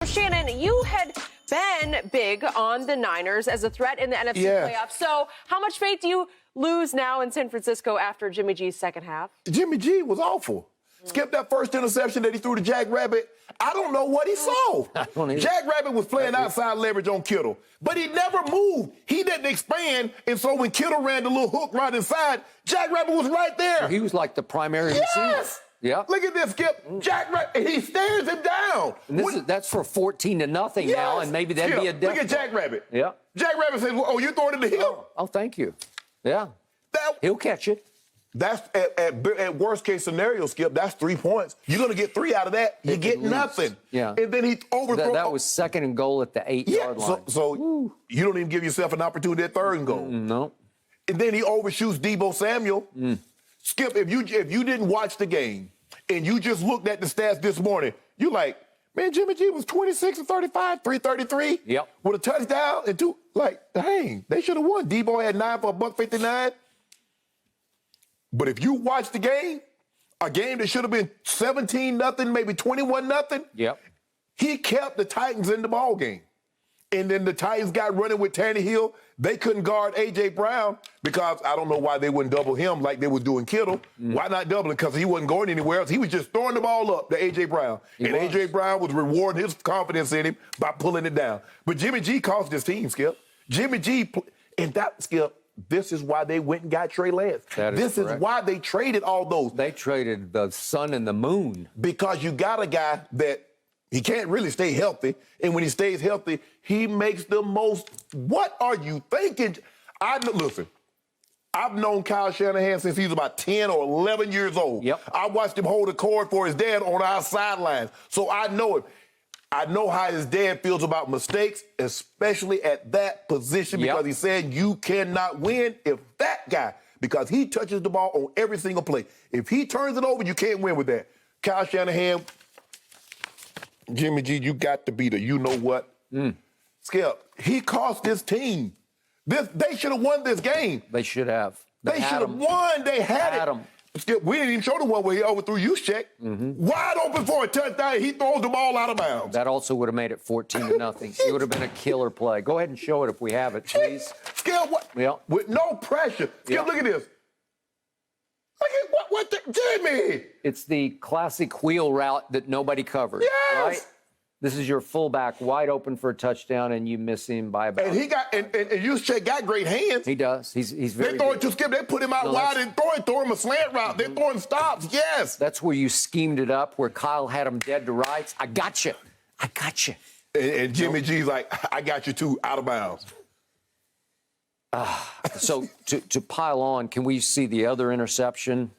Shannon, you had been big on the Niners as a threat in the NFC playoffs. So how much faith do you lose now in San Francisco after Jimmy G's second half? Jimmy G was awful. Skip that first interception that he threw to Jack Rabbit. I don't know what he saw. Jack Rabbit was playing outside leverage on Kittle, but he never moved. He didn't expand, and so when Kittle ran the little hook right inside, Jack Rabbit was right there. He was like the primary receiver. Yeah. Look at this, Skip. Jack Rabbit, he stares him down. And that's for 14-0 now, and maybe that'd be a death. Look at Jack Rabbit. Yeah. Jack Rabbit says, "Oh, you throwing it to him?" Oh, thank you. Yeah. He'll catch it. That's at worst case scenario, Skip. That's 3 points. You're gonna get 3 out of that. You get nothing. Yeah. And then he overthrew. That was second and goal at the 8-yard line. So you don't even give yourself an opportunity at third and goal. No. And then he overshoots Deebo Samuel. Skip, if you didn't watch the game and you just looked at the stats this morning, you like, man, Jimmy G was 26 and 35, 333. Yep. With a touchdown and 2. Like, dang, they should have won. Deebo had 9 for $159. But if you watch the game, a game that should have been 17-0, maybe 21-0, yep, he kept the Titans in the ball game. And then the Titans got running with Tannehill. They couldn't guard A.J. Brown because I don't know why they wouldn't double him like they were doing Kittle. Why not double him? Because he wasn't going anywhere else. He was just throwing the ball up to A.J. Brown. A.J. Brown was rewarding his confidence in him by pulling it down. But Jimmy G cost his team, Skip. Jimmy G, and that, Skip, this is why they went and got Trey Lance. This is why they traded all those. They traded the sun and the moon. Because you got a guy that he can't really stay healthy. And when he stays healthy, he makes the most. What are you thinking? Listen, I've known Kyle Shanahan since he was about 10 or 11 years old. Yep. I watched him hold a cord for his dad on our sidelines. So I know him. I know how his dad feels about mistakes, especially at that position, because he said you cannot win if that guy, because he touches the ball on every single play. If he turns it over, you can't win with that. Kyle Shanahan, Jimmy G, you got to be the you-know-what. Skip, he cost this team. They should have won this game. They should have. They should have won. They had it. Skip, we didn't even show the one where he overthrew Juszczyk. Wide open for a touchdown. He throws the ball out of bounds. That also would have made it 14-0. It would have been a killer play. Go ahead and show it if we have it, please. Skip, with no pressure. Skip, look at this. Look at Jimmy. It's the classic wheel route that nobody covered. Yes. Right? This is your fullback wide open for a touchdown, and you miss him by about. And he got and Juszczyk got great hands. He does. He's very. They throw it to Skip. They put him out wide and throw him a slant route. They're throwing stops. Yes. That's where you schemed it up, where Kyle had him dead to rights. I got you. I got you. And Jimmy G's like, I got you too, out of bounds. So to pile on, can we see the other interception?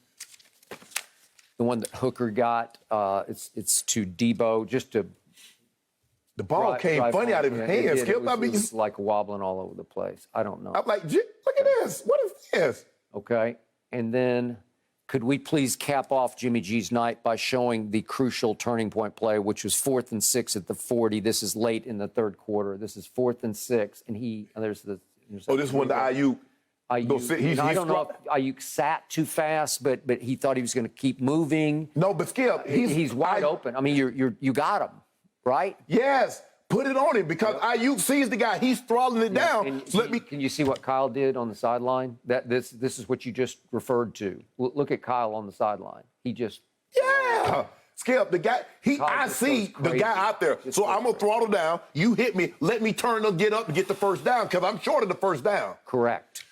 The one that Hooker got. It's to Deebo, just to. The ball came funny out of his hands. Skip, it was like wobbling all over the place. I don't know. I'm like, look at this. What is this? Okay. And then could we please cap off Jimmy G's night by showing the crucial turning point play, which was 4th and 6 at the 40. This is late in the third quarter. This is 4th and 6. And there's this one to Ayuk. I don't know if Ayuk sat too fast, but he thought he was going to keep moving. No, but Skip, he's wide open. I mean, you got him. Right? Yes. Put it on him because Ayuk sees the guy. He's throttling it down. Can you see what Kyle did on the sideline? This is what you just referred to. Look at Kyle on the sideline. He just... Yeah. Skip, the guy, I see the guy out there. So I'm going to throttle down. You hit me. Let me turn and get up and get the first down because I'm short of the first down. Correct.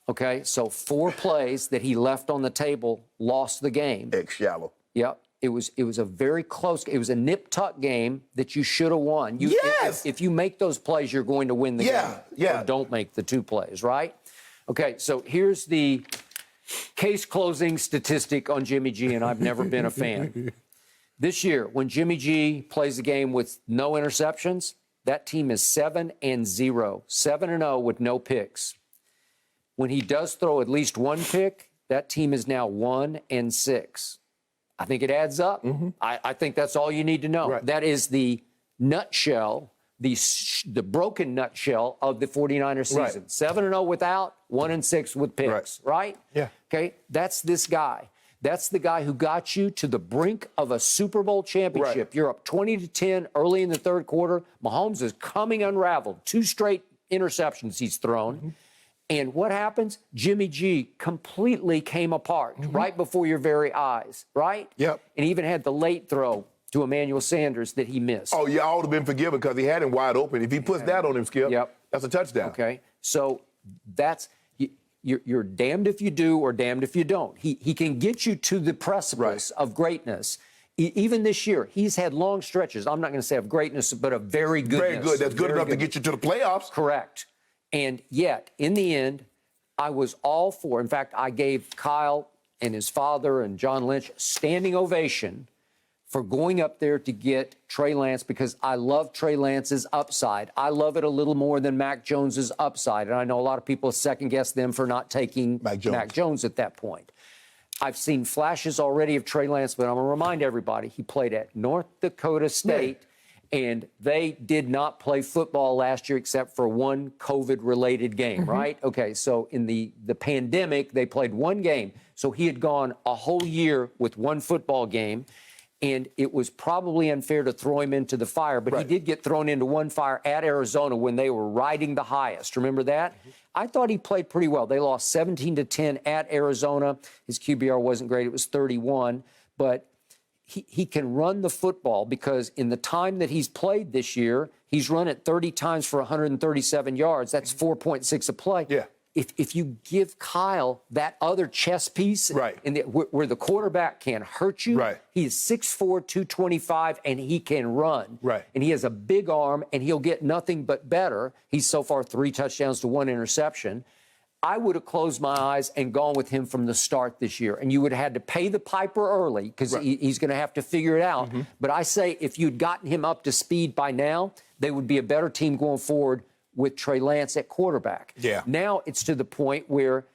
Okay, so 4 plays that he left on the table lost the game. Shallow. Yep. It was a very close. It was a nip-tuck game that you should have won. Yes. If you make those plays, you're going to win the game. Yeah. Or don't make the 2 plays, right? Okay. So here's the case-closing statistic on Jimmy G, and I've never been a fan. This year, when Jimmy G plays a game with no interceptions, that team is 7-0, 7-0 with no picks. When he does throw at least 1 pick, that team is now 1-6. I think it adds up. I think that's all you need to know. Right. That is the nutshell, the broken nutshell of the 49ers season. Right. 7-0 without, 1-6 with picks, right? Yeah. Okay, that's this guy. That's the guy who got you to the brink of a Super Bowl championship. Right. You're up 20-10 early in the third quarter. Mahomes is coming unraveled. 2 straight interceptions he's thrown. Mm-hmm. And what happens? Jimmy G completely came apart right before your very eyes, right? Yep. And he even had the late throw to Emmanuel Sanders that he missed. Oh, yeah, I would have been forgiven because he had him wide open. If he puts that on him, Skip, that's a touchdown. Okay, so that's you're damned if you do or damned if you don't. He can get you to the precipice of greatness. Even this year, he's had long stretches. I'm not going to say of greatness, but of very goodness. Very good. That's good enough to get you to the playoffs. Correct. And yet, in the end, I was all for. In fact, I gave Kyle and his father and John Lynch standing ovation for going up there to get Trey Lance because I love Trey Lance's upside. I love it a little more than Mac Jones's upside. And I know a lot of people second-guess them for not taking Mac Jones at that point. I've seen flashes already of Trey Lance, but I'm going to remind everybody, he played at North Dakota State, and they did not play football last year except for one COVID-related game, right? Okay, so in the pandemic, they played one game. So he had gone a whole year with one football game. And it was probably unfair to throw him into the fire, but he did get thrown into one fire at Arizona when they were riding the highest. Remember that? I thought he played pretty well. They lost 17-10 at Arizona. His QBR wasn't great. It was 31. But he can run the football because in the time that he's played this year, he's run it 30 times for 137 yards. That's 4.6 a play. Yeah. If you give Kyle that other chess piece where the quarterback can hurt you, he's 6'4", 225, and he can run. And he has a big arm, and he'll get nothing but better. He's so far 3 touchdowns to 1 interception. I would have closed my eyes and gone with him from the start this year. And you would have had to pay the piper early because he's going to have to figure it out. But I say if you'd gotten him up to speed by now, they would be a better team going forward with Trey Lance at quarterback. Now it's to the point where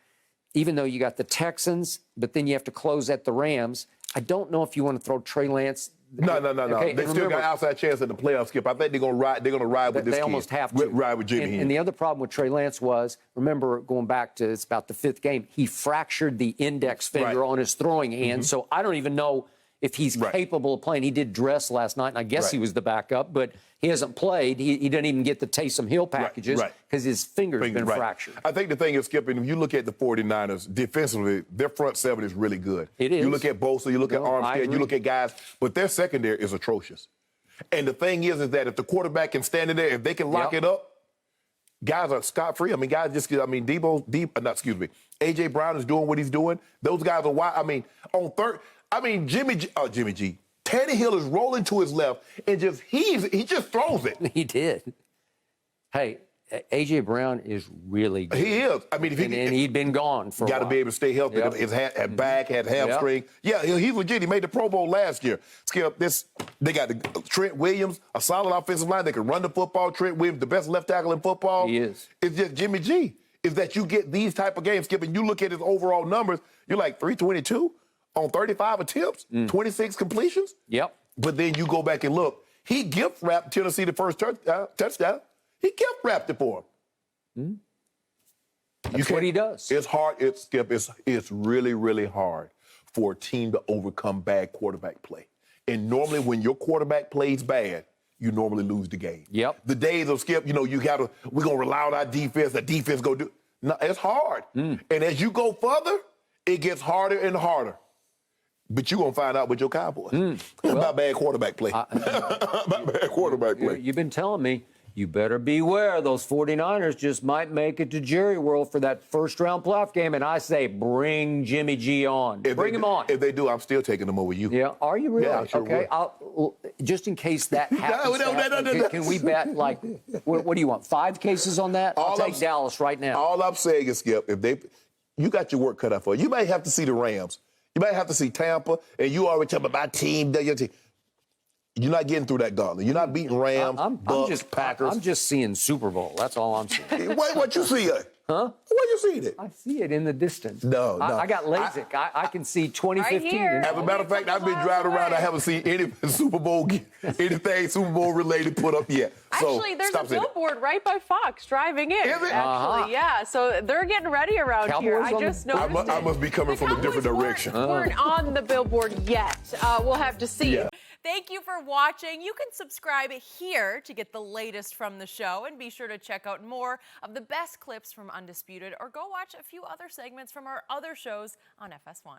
even though you got the Texans, but then you have to close at the Rams, I don't know if you want to throw Trey Lance. No. Okay, they still got outside chance at the playoffs, Skip. I think they're going to ride. They're going to ride with this kid. They almost have to. Ride with Jimmy. And the other problem with Trey Lance was, remember, going back to it's about the 5th game, he fractured the index finger on his throwing hand. So I don't even know if he's capable of playing. He did dress last night, and I guess he was the backup, but he hasn't played. He didn't even get the Taysom Hill packages because his finger's been fractured. I think the thing is, Skip, if you look at the 49ers, defensively, their front 7 is really good. It is. You look at Bosa, you look at Armstead, you look at guys, but their secondary is atrocious. And the thing is that if the quarterback can stand in there, if they can lock it up, guys are scot-free. I mean, guys just, A.J. Brown is doing what he's doing. Those guys are wide. I mean, on third, Jimmy G. Tannehill is rolling to his left and he just throws it. He did. Hey, A.J. Brown is really good. He is. I mean, and he'd been gone for a while. Got to be able to stay healthy. His back, had hamstring. Yeah, he's legit. He made the Pro Bowl last year. Skip, they got Trent Williams, a solid offensive line. They can run the football. Trent Williams, the best left tackle in football. He is. It's just Jimmy G. Is that you get these type of games, Skip, and you look at his overall numbers, you're like 322 on 35 attempts, 26 completions. But then you go back and look. He gift-wrapped Tennessee the first touchdown. He gift-wrapped it for him. That's what he does. It's hard. It's really, really hard for a team to overcome bad quarterback play. And normally when your quarterback plays bad, you normally lose the game. The days of Skip, we're going to rely on our defense. The defense go do. No, it's hard. And as you go further, it gets harder and harder. But you're going to find out with your Cowboys about bad quarterback play. About bad quarterback play. You've been telling me, you better beware. Those 49ers just might make it to Jerry World for that first-round playoff game. And I say, bring Jimmy G on. Bring him on. If they do, I'm still taking them over you. Yeah, are you really? Yeah, I sure okay. Just in case that happens, can we bet, like, what do you want, 5 cases on that? I'll take Dallas right now. All I'm saying is, Skip, you got your work cut out for you. You might have to see the Rams. You might have to see Tampa, and you already talking about team. You're not getting through that gauntlet. You're not beating Rams, Bucks, Packers. I'm just seeing Super Bowl. That's all I'm seeing. What you see? Huh? Where you seen it? I see it in the distance. No. I got LASIK. I can see 2015. Right here. As a matter of fact, I've been driving around. I haven't seen any anything Super Bowl related put up yet. So, Actually, there's stop a saying it. billboard right by Fox driving in. Is it? Actually, yeah. So they're getting ready around here. Cowboys I on just the- noticed I must be coming from a different direction. Weren't on the billboard yet. We'll have to see. Yeah. Thank you for watching. You can subscribe here to get the latest from the show, and be sure to check out more of the best clips from Undisputed, or go watch a few other segments from our other shows on FS1.